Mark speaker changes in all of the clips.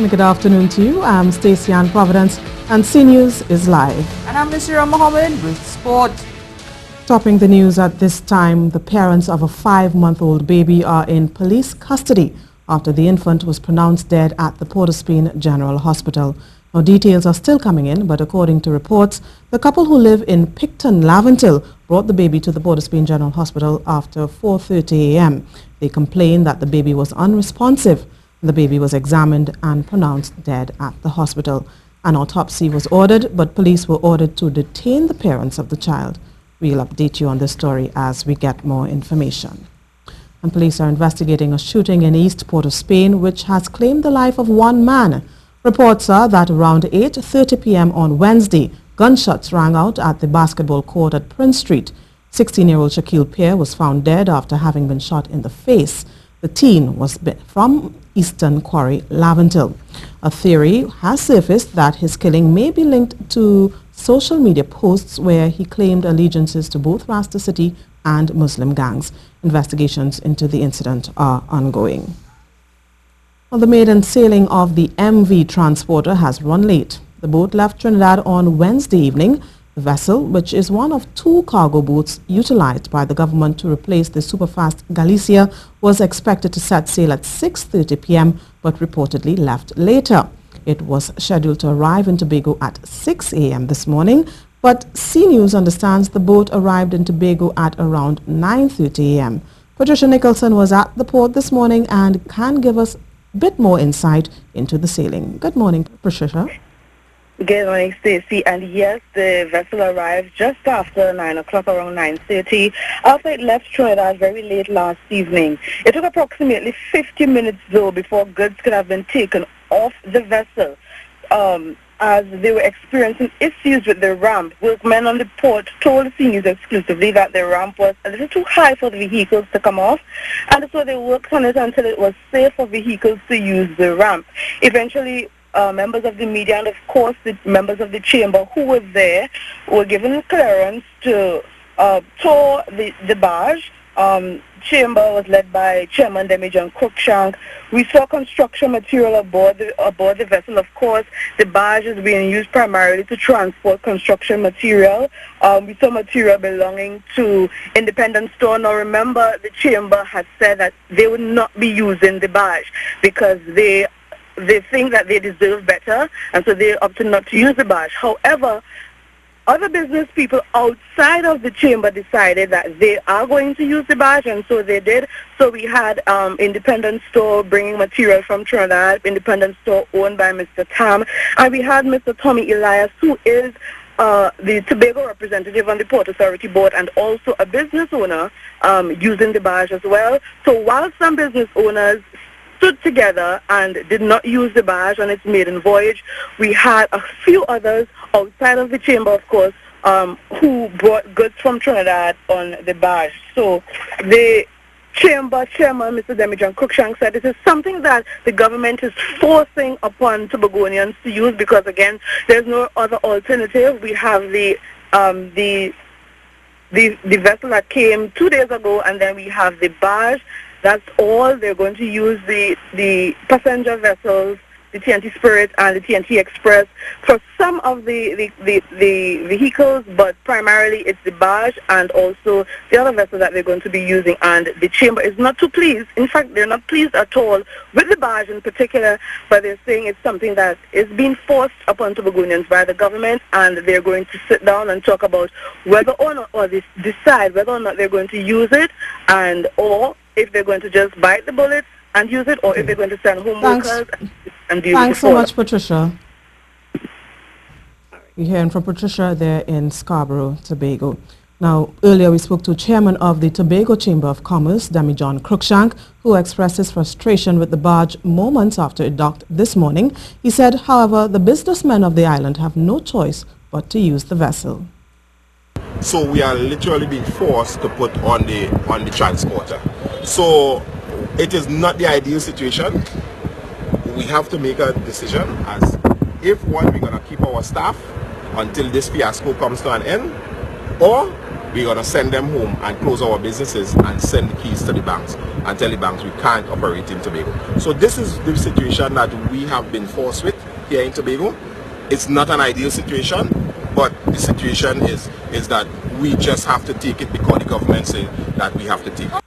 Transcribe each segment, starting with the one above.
Speaker 1: And good afternoon to you. I'm Stacey Ann Providence and C News is live.
Speaker 2: And I'm Nasira Mohammed with sport.
Speaker 1: Topping the news at this time, the parents of a 5-month-old baby are in police custody after the infant was pronounced dead at the Port of Spain General Hospital. Now, details are still coming in, but according to reports, the couple who live in Picton, Laventil, brought the baby to the Port of Spain General Hospital after 4:30 a.m. They complained that the baby was unresponsive. The baby was examined and pronounced dead at the hospital. An autopsy was ordered, but police were ordered to detain the parents of the child. We'll update you on this story as we get more information. And police are investigating a shooting in East Port of Spain, which has claimed the life of one man. Reports are that around 8:30 p.m. on Wednesday, gunshots rang out at the basketball court at Prince Street. 16-year-old Shaquille Pierre was found dead after having been shot in the face. The teen was from Eastern Quarry, Laventil. A theory has surfaced that his killing may be linked to social media posts where he claimed allegiances to both Rasta City and Muslim gangs. Investigations into the incident are ongoing. Well, the maiden sailing of the MV Transporter has run late. The boat left Trinidad on Wednesday evening. The vessel, which is one of 2 cargo boats utilized by the government to replace the superfast Galicia, was expected to set sail at 6:30 p.m. but reportedly left later. It was scheduled to arrive in Tobago at 6 a.m. this morning, but C News understands the boat arrived in Tobago at around 9:30 a.m. Patricia Nicholson was at the port this morning and can give us a bit more insight into the sailing. Good morning, Patricia.
Speaker 3: Good morning, Stacey. And yes, the vessel arrived just after 9 o'clock, around 9:30, after it left Trinidad very late last evening. It took approximately 50 minutes, though, before goods could have been taken off the vessel, as they were experiencing issues with the ramp. Workmen on the port told seniors exclusively that the ramp was a little too high for the vehicles to come off, and so they worked on it until it was safe for vehicles to use the ramp. Eventually, members of the media and, of course, the members of the chamber who were there were given clearance to tow the barge. Chamber was led by Chairman Demi-John Cruikshank. We saw construction material aboard the vessel. Of course, the barge is being used primarily to transport construction material. We saw material belonging to Independent Store. Now, remember, the chamber had said that they would not be using the barge because they think that they deserve better, and so they opted not to use the barge. However, other business people outside of the chamber decided that they are going to use the barge, and so they did. So we had Independent Store bringing material from Trinidad, Independent Store owned by Mr. Tam, and we had Mr. Tommy Elias, who is the Tobago representative on the Port Authority Board and also a business owner, using the barge as well. So while some business owners stood together and did not use the barge on its maiden voyage, we had a few others outside of the chamber, of course, who brought goods from Trinidad on the barge. So the chamber chairman, Mr. Demi-John Cruikshank, said this is something that the government is forcing upon Tobagonians to use because, again, there's no other alternative. We have the vessel that came 2 days ago, and then we have the barge. That's all. They're going to use the passenger vessels, the TNT Spirit and the TNT Express, for some of the vehicles, but primarily it's the barge and also the other vessel that they're going to be using. And the chamber is not too pleased. In fact, they're not pleased at all with the barge in particular, but they're saying it's something that is being forced upon Tobagonians by the government, and they're going to sit down and talk about whether or not, or they decide whether or not they're going to use it, and or if they're going to just bite the bullet and use it, or if they're going to send home workers and deal with it.
Speaker 1: Thanks so much, Patricia. We're hearing from Patricia there in Scarborough, Tobago. Now, earlier we spoke to Chairman of the Tobago Chamber of Commerce, Demi-John Cruikshank, who expressed his frustration with the barge moments after it docked this morning. He said, however, the businessmen of the island have no choice but to use the vessel.
Speaker 4: So we are literally being forced to put on the transporter. So it is not the ideal situation. We have to make a decision as if, one, we're going to keep our staff until this fiasco comes to an end, or we're going to send them home and close our businesses and send the keys to the banks and tell the banks we can't operate in Tobago. So this is the situation that we have been forced with here in Tobago. It's not an ideal situation, but the situation is that we just have to take it because the government says that we have to take it.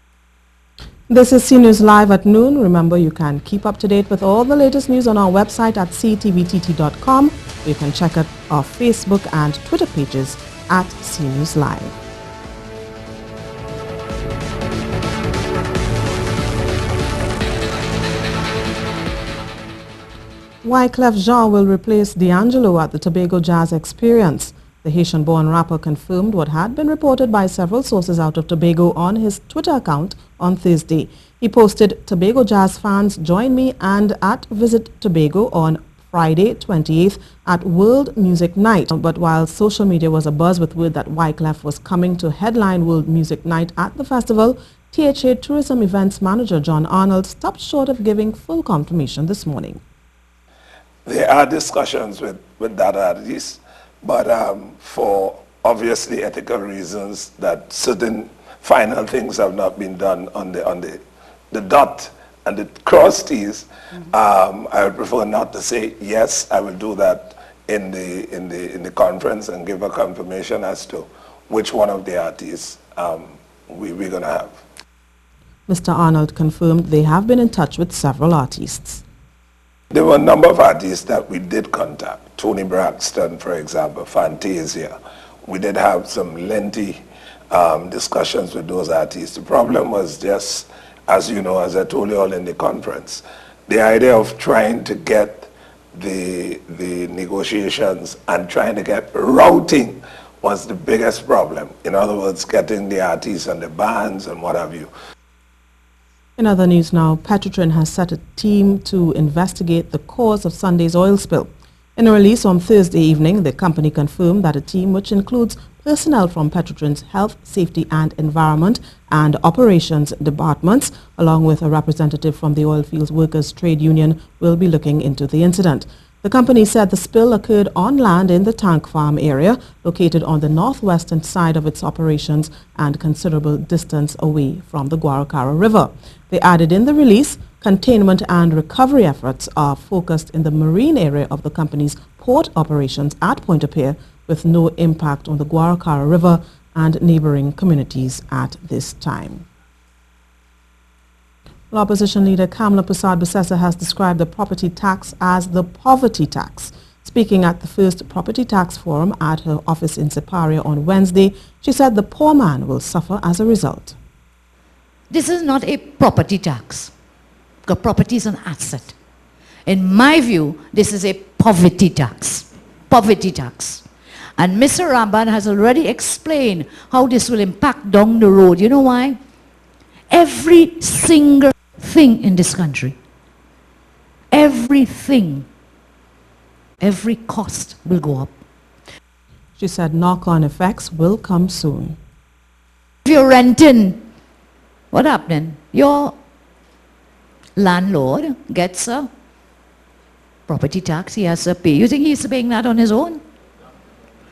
Speaker 1: This is C News Live at noon. Remember, you can keep up to date with all the latest news on our website at ctvtt.com. You can check out our Facebook and Twitter pages at C News Live. Wyclef Jean will replace D'Angelo at the Tobago Jazz Experience. The Haitian-born rapper confirmed what had been reported by several sources out of Tobago on his Twitter account on Thursday. He posted, "Tobago Jazz fans, join me and at Visit Tobago on Friday 28th at World Music Night." But while social media was abuzz with word that Wyclef was coming to headline World Music Night at the festival, THA Tourism Events Manager John Arnold stopped short of giving full confirmation this morning.
Speaker 5: There are discussions with that artist, but for obviously ethical reasons that certain final things have not been done on the dot and the cross T's, I would prefer not to say yes, I will do that in the conference and give a confirmation as to which one of the artists we're going to have.
Speaker 1: Mr. Arnold confirmed they have been in touch with several artists.
Speaker 5: There were a number of artists that we did contact. Tony Braxton, for example, Fantasia. We did have some lengthy discussions with those artists. The problem was just, as you know, as I told you all in the conference, the idea of trying to get the negotiations and trying to get routing was the biggest problem. In other words, getting the artists and the bands and what have you.
Speaker 1: In other news now, Partisan has set a team to investigate the cause of Sunday's oil spill. In a release on Thursday evening, the company confirmed that a team which includes personnel from Partisan's Health, Safety and Environment and Operations departments, along with a representative from the Oilfields Workers Trade Union, will be looking into the incident. The company said the spill occurred on land in the tank farm area, located on the northwestern side of its operations and considerable distance away from the Guaracara River. They added in the release, containment and recovery efforts are focused in the marine area of the company's port operations at Pointe-a-Pierre, with no impact on the Guaracara River and neighboring communities at this time. Well, opposition leader Kamala Prasad-Bissessa has described the property tax as the poverty tax. Speaking at the first property tax forum at her office in Siparia on Wednesday, she said the poor man will suffer as a result.
Speaker 6: This is not a property tax, because property is an asset. In my view, this is a poverty tax. Poverty tax. And Mr. Ramban has already explained how this will impact down the road. You know why? Every single thing in this country, everything, every cost will go up.
Speaker 1: She said knock-on effects will come soon.
Speaker 6: If you're renting, what happened? Your landlord gets a property tax he has to pay. You think he's paying that on his own?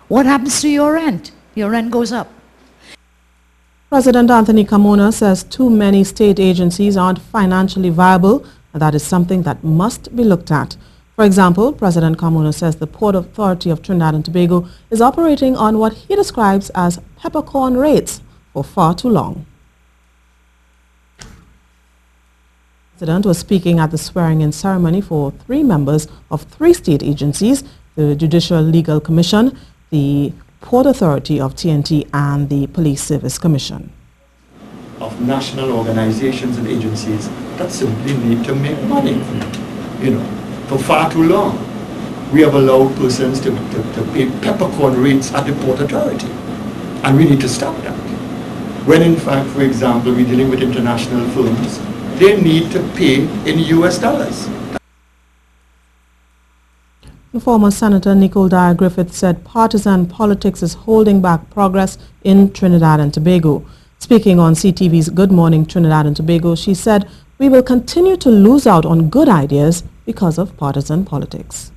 Speaker 6: What happens to your rent? Your rent goes up.
Speaker 1: President Anthony Carmona says too many state agencies aren't financially viable, and that is something that must be looked at. For example, President Carmona says the Port Authority of Trinidad and Tobago is operating on what he describes as peppercorn rates for far too long. The President was speaking at the swearing-in ceremony for 3 members of 3 state agencies, the Judicial Legal Commission, the Port Authority of TNT and the Police Service Commission.
Speaker 7: Of national organizations and agencies that simply need to make money. You know, for far too long, we have allowed persons to pay peppercorn rates at the Port Authority. And we need to stop that. When in fact, for example, we're dealing with international firms, they need to pay in US dollars.
Speaker 1: The former Senator Nicole Dyer Griffith said partisan politics is holding back progress in Trinidad and Tobago. Speaking on CTV's Good Morning Trinidad and Tobago, she said, "We will continue to lose out on good ideas because of partisan politics."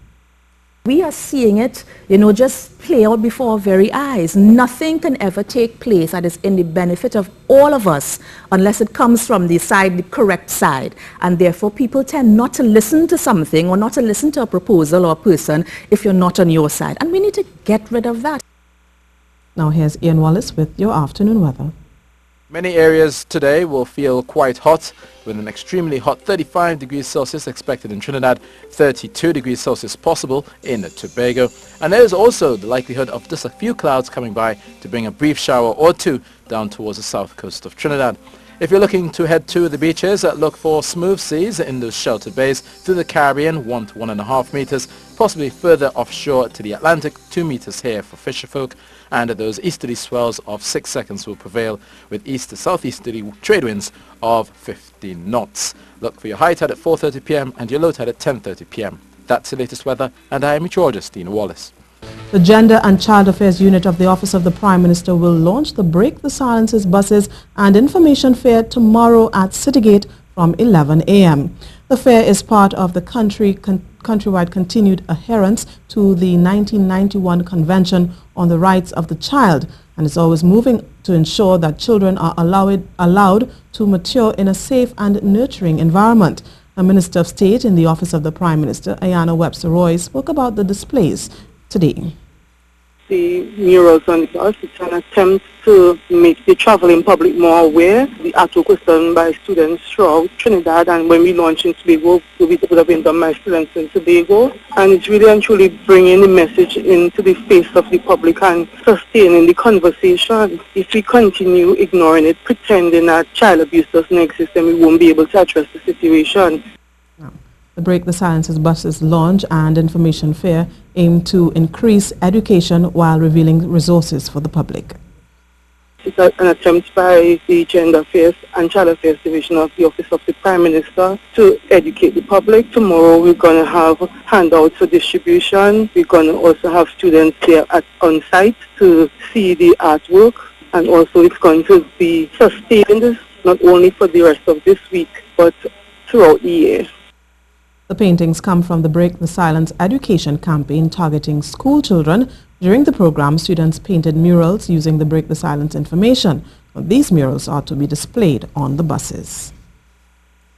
Speaker 8: We are seeing it, just play out before our very eyes. Nothing can ever take place that is in the benefit of all of us unless it comes from the correct side. And therefore, people tend not to listen to something or not to listen to a proposal or a person if you're not on your side. And we need to get rid of that.
Speaker 1: Now here's Ian Wallace with your afternoon weather.
Speaker 9: Many areas today will feel quite hot, with an extremely hot 35 degrees Celsius expected in Trinidad, 32 degrees Celsius possible in Tobago. And there is also the likelihood of just a few clouds coming by to bring a brief shower or two down towards the south coast of Trinidad. If you're looking to head to the beaches, look for smooth seas in those sheltered bays through the Caribbean, 1 to 1.5 meters, possibly further offshore to the Atlantic, 2 meters here for fisherfolk, and those easterly swells of 6 seconds will prevail with east to southeasterly trade winds of 15 knots. Look for your high tide at 4:30 p.m. and your low tide at 10:30 p.m. That's the latest weather, and I am meteorologist Dina Wallace.
Speaker 1: The Gender and Child Affairs Unit of the Office of the Prime Minister will launch the Break the Silences buses and information fair tomorrow at Citygate from 11 a.m. The fair is part of the countrywide continued adherence to the 1991 Convention on the Rights of the Child, and is always moving to ensure that children are allowed to mature in a safe and nurturing environment. A Minister of State in the Office of the Prime Minister, Ayanna Webster-Roy, spoke about the displays today.
Speaker 10: The murals on the bus, it's an attempt to make the traveling public more aware. The artwork was done by students throughout Trinidad, and when we launch in Tobago, it would have been done by students in Tobago. And it's really and truly bringing the message into the face of the public and sustaining the conversation. If we continue ignoring it, pretending that child abuse doesn't exist, then we won't be able to address the situation.
Speaker 1: The Break the Silences buses launch and information fair aim to increase education while revealing resources for the public.
Speaker 10: It's an attempt by the Gender Affairs and Child Affairs Division of the Office of the Prime Minister to educate the public. Tomorrow we're going to have handouts for distribution. We're going to also have students there on site to see the artwork, and also it's going to be sustained not only for the rest of this week but throughout the year.
Speaker 1: The paintings come from the Break the Silence education campaign targeting school children. During the program, students painted murals using the Break the Silence information. These murals are to be displayed on the buses.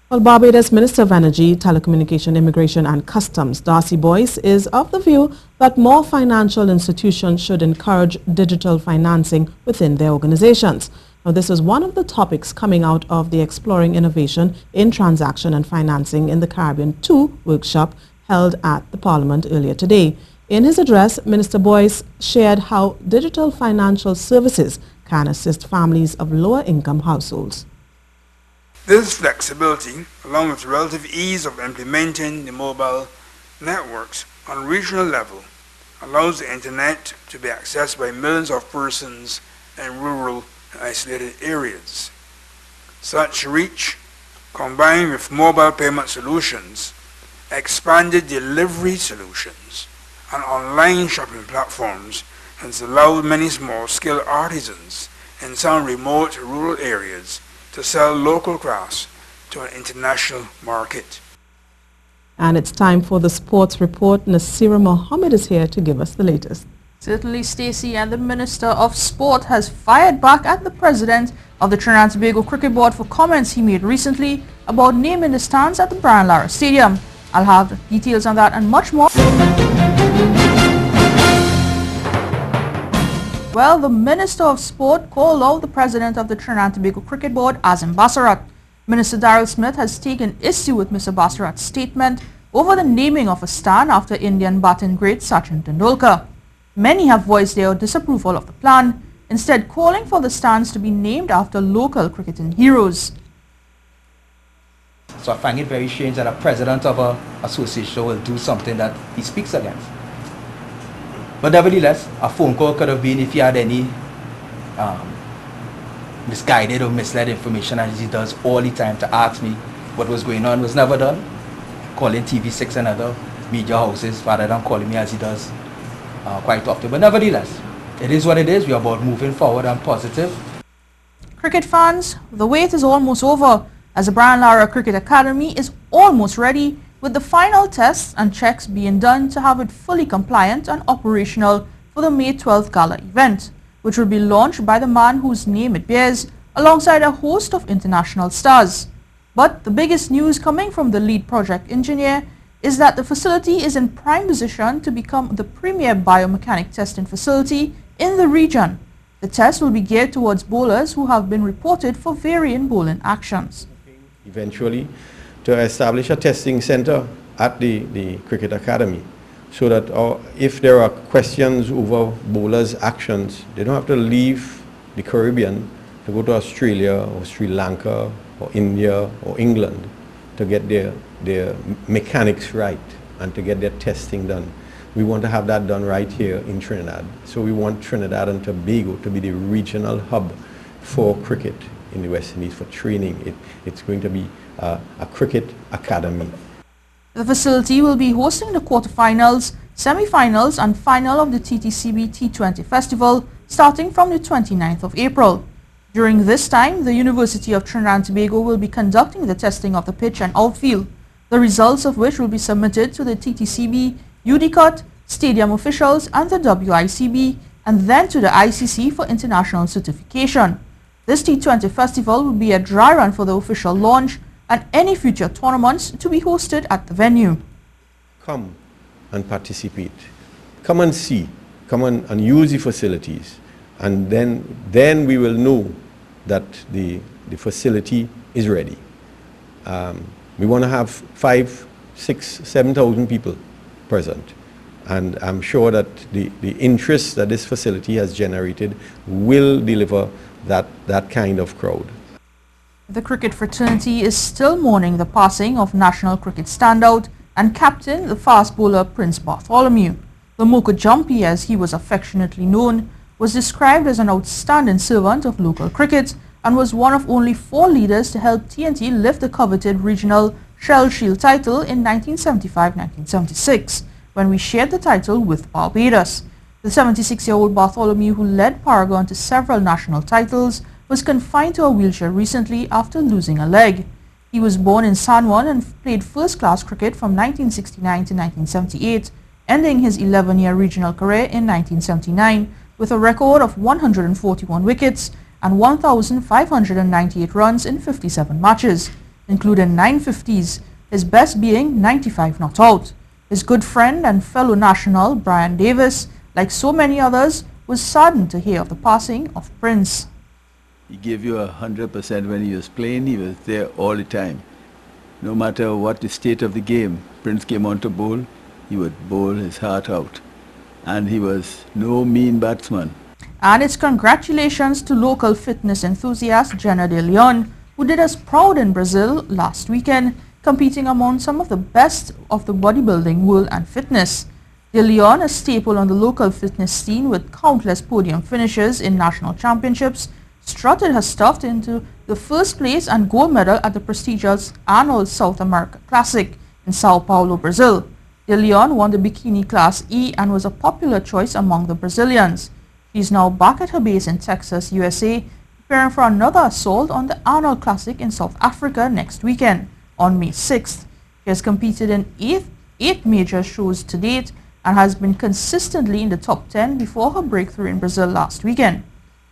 Speaker 1: Well, Barbados Minister of Energy, Telecommunication, Immigration and Customs, Darcy Boyce, is of the view that more financial institutions should encourage digital financing within their organizations. Now, this is one of the topics coming out of the Exploring Innovation in Transaction and Financing in the Caribbean 2 workshop held at the Parliament earlier today. In his address, Minister Boyce shared how digital financial services can assist families of lower income households.
Speaker 11: This flexibility, along with the relative ease of implementing the mobile networks on regional level, allows the internet to be accessed by millions of persons in rural and isolated areas. Such reach, combined with mobile payment solutions, expanded delivery solutions, and online shopping platforms, has allowed many small-scale artisans in some remote rural areas to sell local crafts to an international market.
Speaker 1: And it's time for the sports report. Nasira Mohammed is here to give us the latest.
Speaker 2: Certainly, Stacey, and the Minister of Sport has fired back at the President of the Trinidad and Tobago Cricket Board for comments he made recently about naming the stands at the Brian Lara Stadium. I'll have details on that and much more. Well, the Minister of Sport called out the President of the Trinidad and Tobago Cricket Board, Azim Bassarat. Minister Daryl Smith has taken issue with Mr. Bassarat's statement over the naming of a stand after Indian batting great Sachin Tendulkar. Many have voiced their disapproval of the plan, instead calling for the stands to be named after local cricketing heroes.
Speaker 12: So I find it very strange that a president of an association will do something that he speaks against. But nevertheless, a phone call could have been if he had any misguided or misled information, as he does all the time, to ask me what was going on. Was never done. Calling TV6 and other media houses rather than calling me as he does quite often. But nevertheless, it is what it is. We are about moving forward and positive.
Speaker 2: Cricket fans, the wait is almost over, as the Brian Lara Cricket Academy is almost ready with the final tests and checks being done to have it fully compliant and operational for the May 12th gala event, which will be launched by the man whose name it bears, alongside a host of international stars. But the biggest news coming from the lead project engineer is that the facility is in prime position to become the premier biomechanic testing facility in the region. The test will be geared towards bowlers who have been reported for varying bowling actions.
Speaker 13: Eventually, to establish a testing center at the Cricket Academy, so that if there are questions over bowlers' actions, they don't have to leave the Caribbean to go to Australia or Sri Lanka or India or England to get their mechanics right and to get their testing done. We want to have that done right here in Trinidad. So we want Trinidad and Tobago to be the regional hub for cricket in the West Indies, for training. It's going to be a cricket academy.
Speaker 2: The facility will be hosting the quarterfinals, semi-finals and final of the TTCB T20 Festival starting from the 29th of April. During this time, the University of Trinidad and Tobago will be conducting the testing of the pitch and outfield, the results of which will be submitted to the TTCB, UDCOT, stadium officials and the WICB, and then to the ICC for international certification. This T20 Festival will be a dry run for the official launch and any future tournaments to be hosted at the venue.
Speaker 13: Come and participate. Come and see. Come and use the facilities. And then we will know that the facility is ready. We want to have 5,000, 6,000, 7,000 people present. And I'm sure that the interest that this facility has generated will deliver that kind of crowd.
Speaker 2: The cricket fraternity is still mourning the passing of national cricket standout and captain, the fast bowler Prince Bartholomew. The Mocha Jumpy, as he was affectionately known, was described as an outstanding servant of local cricket and was one of only 4 leaders to help TNT lift the coveted regional Shell Shield title in 1975-1976, when we shared the title with Barbados. The 76-year-old Bartholomew, who led Paragon to several national titles, was confined to a wheelchair recently after losing a leg. He was born in San Juan and played first-class cricket from 1969 to 1978, ending his 11-year regional career in 1979 with a record of 141 wickets and 1,598 runs in 57 matches, including 9 50s, his best being 95 not out. His good friend and fellow national, Brian Davis, like so many others, was saddened to hear of the passing of Prince.
Speaker 14: He gave you 100% when he was playing. He was there all the time. No matter what the state of the game, Prince came on to bowl, he would bowl his heart out. And he was no mean batsman.
Speaker 2: And it's congratulations to local fitness enthusiast Jenna De Leon, who did us proud in Brazil last weekend, competing among some of the best of the bodybuilding world and fitness. De Leon, a staple on the local fitness scene with countless podium finishes in national championships, strutted her stuff into the first place and gold medal at the prestigious annual South America Classic in Sao Paulo, Brazil. De Leon won the bikini class E and was a popular choice among the Brazilians. She is now back at her base in Texas, USA, preparing for another assault on the annual Classic in South Africa next weekend, on May 6th. She has competed in 8 major shows to date and has been consistently in the top 10 before her breakthrough in Brazil last weekend.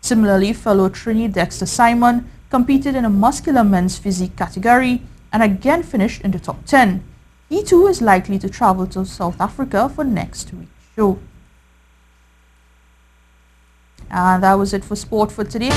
Speaker 2: Similarly, fellow Trini Dexter Simon competed in a muscular men's physique category and again finished in the top 10. He too is likely to travel to South Africa for next week's show. And that was it for sport for today.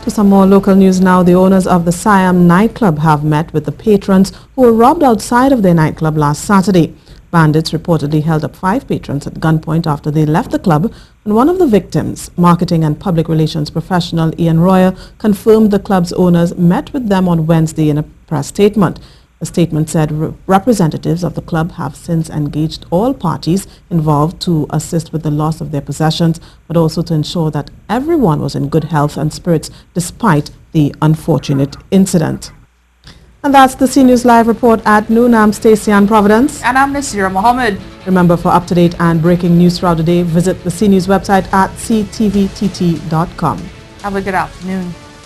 Speaker 1: To some more local news now, the owners of the Siam Nightclub have met with the patrons who were robbed outside of their nightclub last Saturday. Bandits reportedly held up 5 patrons at gunpoint after they left the club, and one of the victims, marketing and public relations professional Ian Royer, confirmed the club's owners met with them on Wednesday in a press statement. The statement said representatives of the club have since engaged all parties involved to assist with the loss of their possessions, but also to ensure that everyone was in good health and spirits despite the unfortunate incident. And that's the CNews Live report at noon. I'm Stacey Ann Providence.
Speaker 2: And I'm Nasira Mohammed.
Speaker 1: Remember, for up-to-date and breaking news throughout the day, visit the CNews website at ctvtt.com.
Speaker 2: Have a good afternoon.